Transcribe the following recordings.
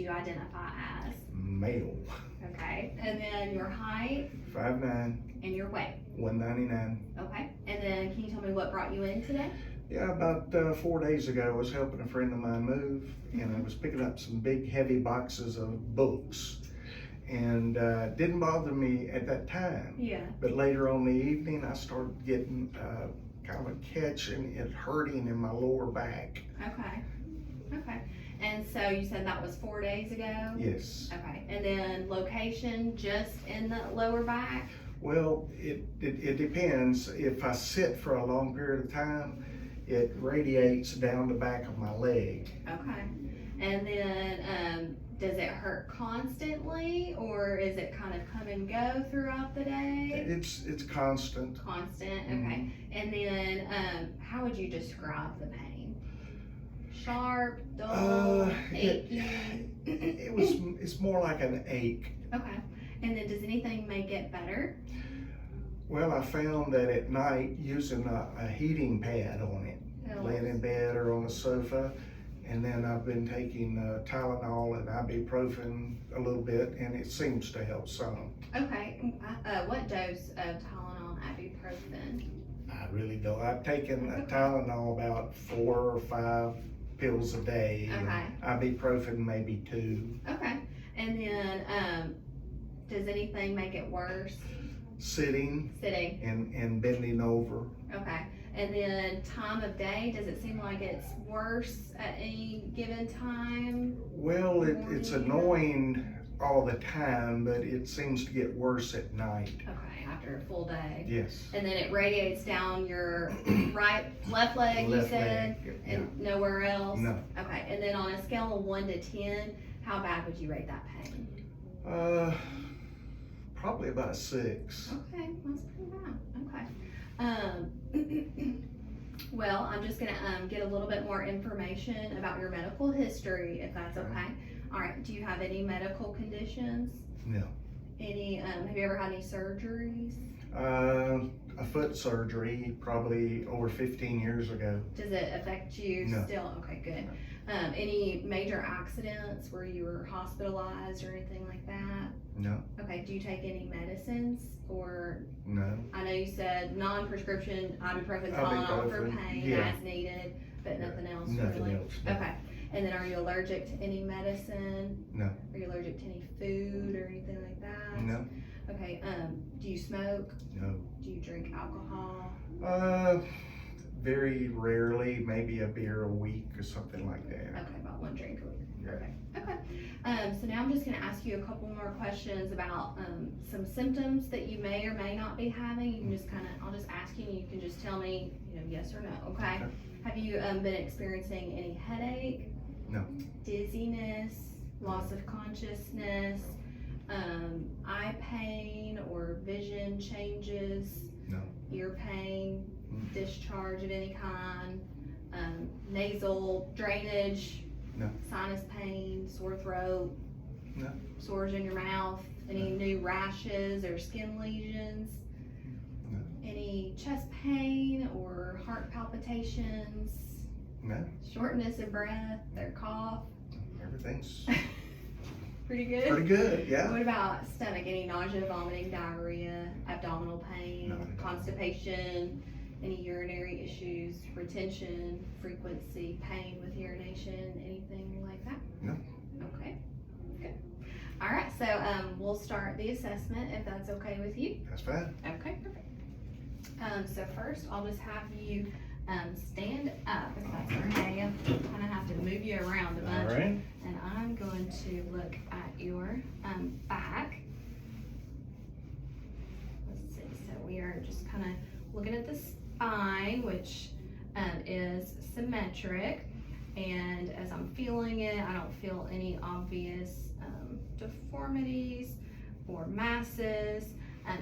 you identify as? Male. Okay. And then your height? 5'9", and your weight? 199. Okay. And then can you tell me what brought you in today? Yeah, about 4 days ago, I was helping a friend of mine move, and I was picking up some big, heavy boxes of books. And didn't bother me at that time. Yeah. But later on in the evening, I started getting kind of a catch and it hurting in my lower back. Okay. Okay. And so you said that was 4 days ago? Yes. Okay. And then location just in the lower back? Well, it depends. If I sit for a long period of time, it radiates down the back of my leg. Okay. And then does it hurt constantly, or is it kind of come and go throughout the day? It's constant. Constant, okay. And then how would you describe the pain? Sharp, dull, achy? It's more like an ache. Okay. And then does anything make it better? Well, I found that at night, using a heating pad on it, laying in bed or on a sofa, and then I've been taking Tylenol and ibuprofen a little bit, and it seems to help some. Okay. What dose of Tylenol and ibuprofen? I really don't. I've taken Tylenol about 4 or 5 pills a day. Okay. And ibuprofen maybe 2. Okay. And then does anything make it worse? Sitting and bending over. Okay. And then time of day, does it seem like it's worse at any given time? Well, it's annoying all the time, but it seems to get worse at night. Okay, after a full day. Yes. And then it radiates down your left leg, you said, and nowhere else? No. Okay, and then on a scale of 1 to 10, how bad would you rate that pain? Probably about a 6. Okay, that's pretty bad. Okay. Well, I'm just gonna get a little bit more information about your medical history, if that's okay. All right. Do you have any medical conditions? No. Any? Have you ever had any surgeries? A foot surgery probably over 15 years ago. Does it affect you No. still? Okay, good. Any major accidents where you were hospitalized or anything like that? No. Okay. Do you take any medicines or? No. I know you said non-prescription ibuprofen, Tylenol for pain as needed, but nothing else. Nothing really? else. No. Okay. And then are you allergic to any medicine? No. Are you allergic to any food or anything like that? No. Okay. Do you smoke? No. Do you drink alcohol? Very rarely, maybe a beer a week or something like that. Okay, about 1 drink a week. Yeah. Okay. So now I'm just going to ask you a couple more questions about some symptoms that you may or may not be having. You can just I'll just ask you and you can just tell me, yes or no, okay? Have you been experiencing any headache? No. Dizziness, loss of consciousness, eye pain or vision changes? No. Ear pain, discharge of any kind, nasal drainage? No. Sinus pain, sore throat? No. Sores in your mouth? Any new rashes or skin lesions? No. Any chest pain or heart palpitations? No. Shortness of breath or cough? Everything's Pretty good? pretty good, yeah. What about stomach? Any nausea, vomiting, diarrhea, abdominal pain, No. constipation, any urinary issues, retention, frequency, pain with urination, anything like that? No. Okay, good. All right, so we'll start the assessment if that's okay with you. That's fine. Okay, perfect. So first, I'll just have you stand up if that's okay. I kind of have to move you around a bunch. All right. And I'm going to look at your back. Let's see, so we are just kind of looking at the spine, which is symmetric. And as I'm feeling it, I don't feel any obvious deformities or masses.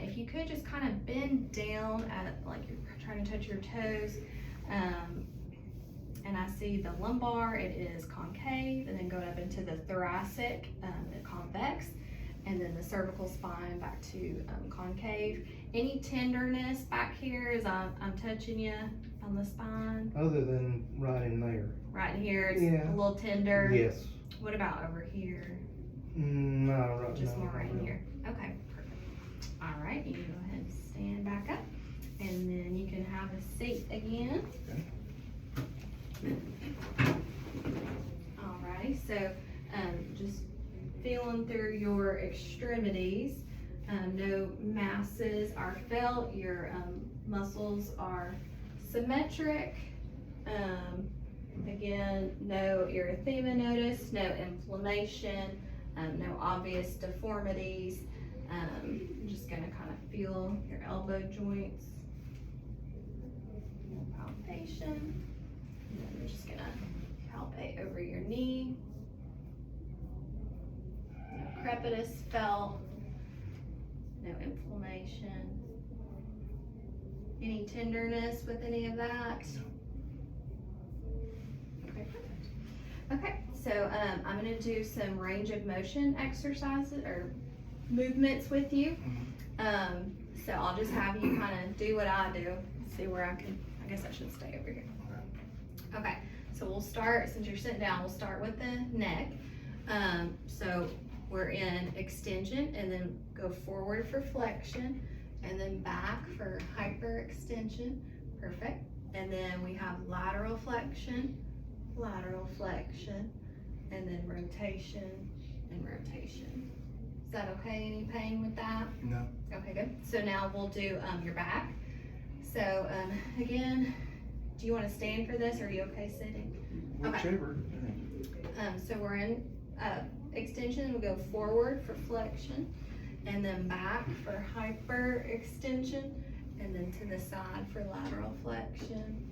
If you could just kind of bend down at like you're trying to touch your toes. And I see the lumbar, it is concave, and then going up into the thoracic, convex, and then the cervical spine back to concave. Any tenderness back here as I'm touching you on the spine? Other than right in there. Right in here, it's a little tender. Yes. What about over here? No, right Just now, more right no. here. Okay, perfect. All right, you can go ahead and stand back up, and then you can have a seat again. All right, so just feeling through your extremities. No masses are felt. Your muscles are symmetric. Again, no erythema notice, no inflammation, no obvious deformities. I'm just gonna kind of feel your elbow joints. No palpation. And then we're just gonna palpate over your knee. No crepitus felt. No inflammation. Any tenderness with any of that? Okay, perfect. Okay, so I'm gonna do some range of motion exercises or movements with you. So I'll just have you kind of do what I do. See where I guess I should stay over here. Okay, so we'll start, since you're sitting down, we'll start with the neck. So we're in extension, and then go forward for flexion, and then back for hyperextension. Perfect. And then we have lateral flexion, and then rotation and rotation. Is that okay? Any pain with that? No. Okay, good. So now we'll do your back. So again, do you want to stand for this, or are you okay sitting? Whichever. So we're in extension. We'll go forward for flexion, and then back for hyperextension, and then to the side for lateral flexion.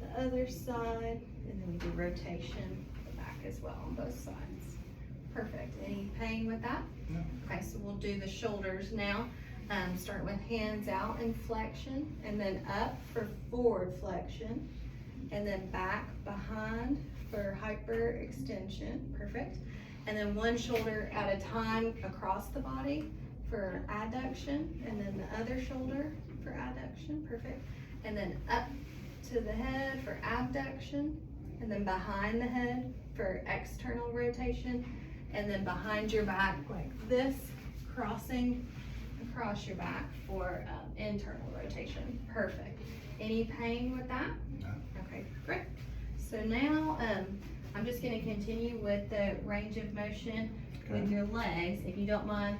The other side, and then we do rotation the back as well on both sides. Perfect. Any pain with that? No. Okay, so we'll do the shoulders now. Start with hands out in flexion, and then up for forward flexion, and then back behind for hyperextension. Perfect. And then one shoulder at a time across the body for adduction, and then the other shoulder for adduction. Perfect. And then up to the head for abduction, and then behind the head for external rotation, and then behind your back like this, crossing across your back for internal rotation. Perfect. Any pain with that? No. Okay, great. So now I'm just going to continue with the range of motion with your legs. If you don't mind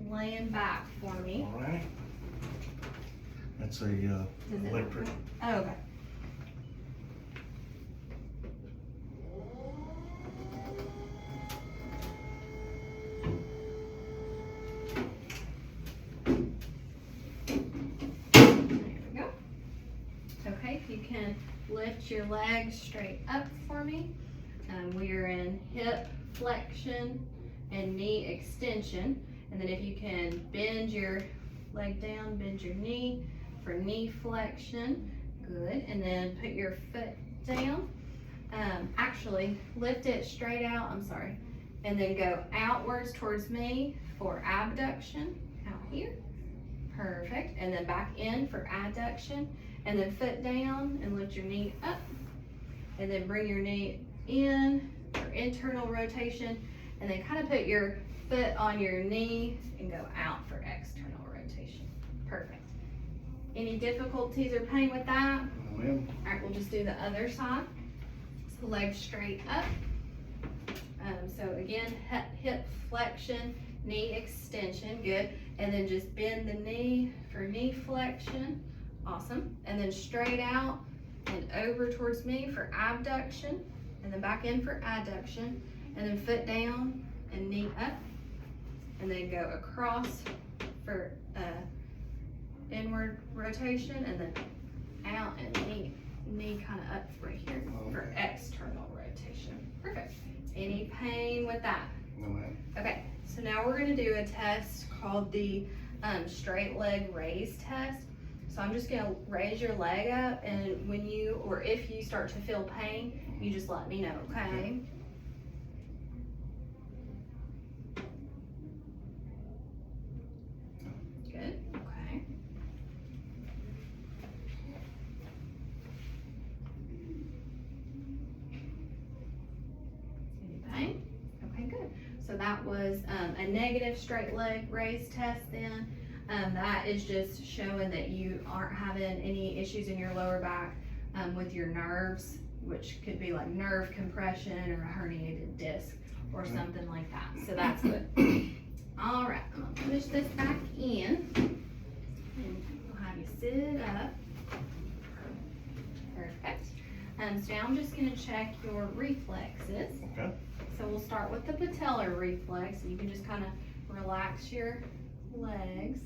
laying back for me. All right. That's a electric. Oh, okay. You can lift your legs straight up for me. We are in hip flexion and knee extension. And then if you can bend your leg down, bend your knee for knee flexion. Good. And then put your foot down. Actually, lift it straight out. I'm sorry. And then go outwards towards me for abduction. Out here. Perfect. And then back in for adduction. And then foot down and lift your knee up. And then bring your knee in for internal rotation. And then kind of put your foot on your knee and go out for external rotation. Perfect. Any difficulties or pain with that? No, ma'am. All right, we'll just do the other side. So legs straight up. So again, hip flexion, knee extension. Good. And then just bend the knee for knee flexion. Awesome. And then straight out and over towards me for abduction, and then back in for adduction, and then foot down and knee up, and then go across for inward rotation, and then out and knee kind of up right here for external rotation. Perfect. Any pain with that? No, ma'am. Okay, so now we're going to do a test called the straight leg raise test. So I'm just gonna raise your leg up, and when you, or if you start to feel pain, you just let me know, okay? Good, okay. Any pain? So that was a negative straight leg raise test then. That is just showing that you aren't having any issues in your lower back with your nerves, which could be like nerve compression or a herniated disc or something like that. So that's good. All right, I'm gonna push this back in and I'll have you sit up. Perfect. So now I'm just gonna check your reflexes. Okay. So we'll start with the patellar reflex. You can just kind of relax your legs.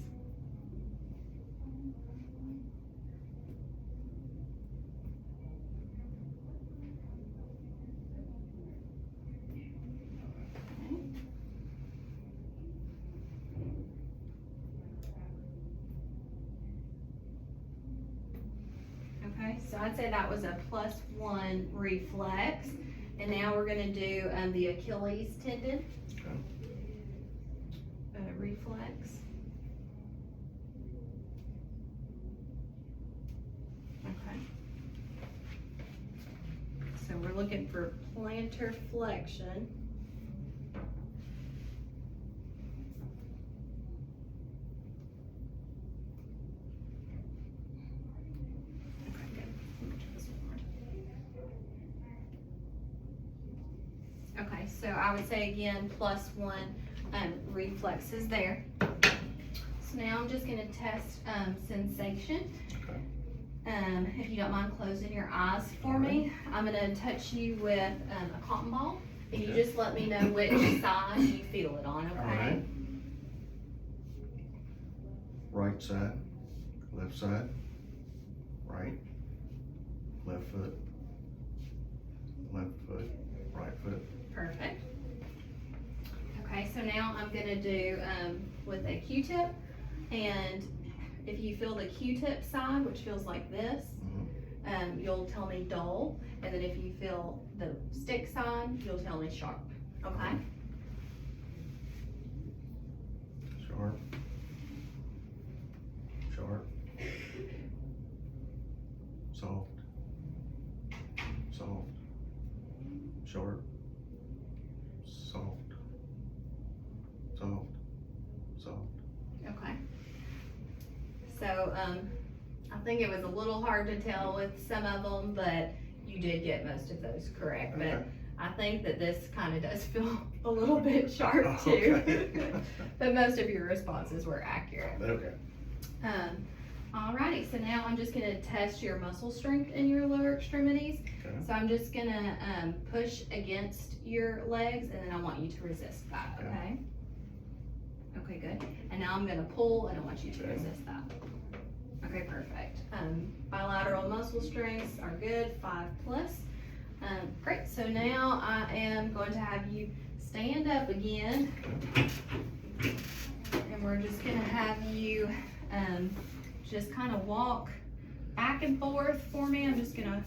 Okay, so I'd say that was a +1 reflex. And now we're gonna do the Achilles tendon reflex. Okay. So we're looking for plantar flexion. Okay, so I would say again, +1 reflexes there. So now I'm just gonna test sensation. Okay. If you don't mind closing your eyes for me, I'm gonna touch you with a cotton ball. And you just let me know which side you feel it on, okay? All right. Right side, left side, right, left foot, right foot. Perfect. Okay, so now I'm gonna do with a Q-tip, and if you feel the Q-tip side, which feels like this, you'll tell me dull, and then if you feel the stick side, you'll tell me sharp, okay? Sharp, sharp, soft, soft, sharp, soft, soft, soft. Okay. So, I think it was a little hard to tell with some of them, but you did get most of those correct. Okay. But I think that this kind of does feel a little bit sharp too. Okay. But most of your responses were accurate. Okay. Alrighty, so now I'm just gonna test your muscle strength in your lower extremities. Okay. So I'm just gonna push against your legs, and then I want you to resist that, Okay. okay? Okay, good. And now I'm gonna pull, and I want you to Okay. resist that. Okay, perfect. Bilateral muscle strengths are good, 5+. Great, so now I am going to have you stand up again. And we're just gonna have you just kind of walk back and forth for me. I'm just gonna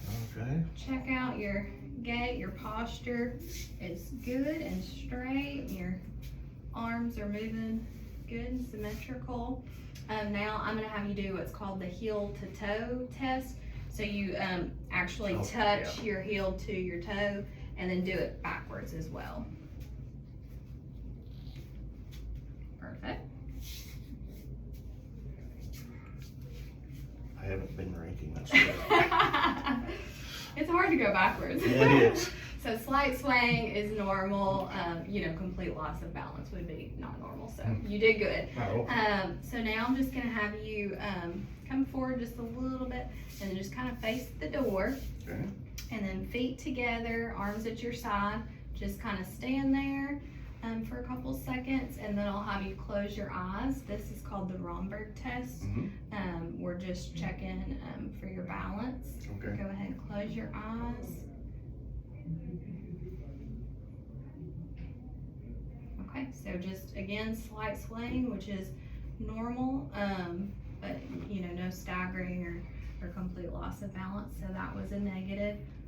check out your gait, your posture is good and straight. Your arms are moving good and symmetrical. Now I'm gonna have you do what's called the heel to toe test. So you actually touch your heel to your toe and then do it backwards as well. Perfect. I haven't been ranking this yet. It's hard to go backwards. Yeah, it is. So slight swaying is normal. Complete loss of balance would be not normal. So you did good. Oh. So now I'm just gonna have you come forward just a little bit and then just kind of face the door. Okay. And then feet together, arms at your side. Just kind of stand there for a couple seconds, and then I'll have you close your eyes. This is called the Romberg test. We're just checking for your balance. Okay. Go ahead and close your eyes. Okay, so just again, slight swaying, which is normal, but no staggering or complete loss of balance. So that was a negative.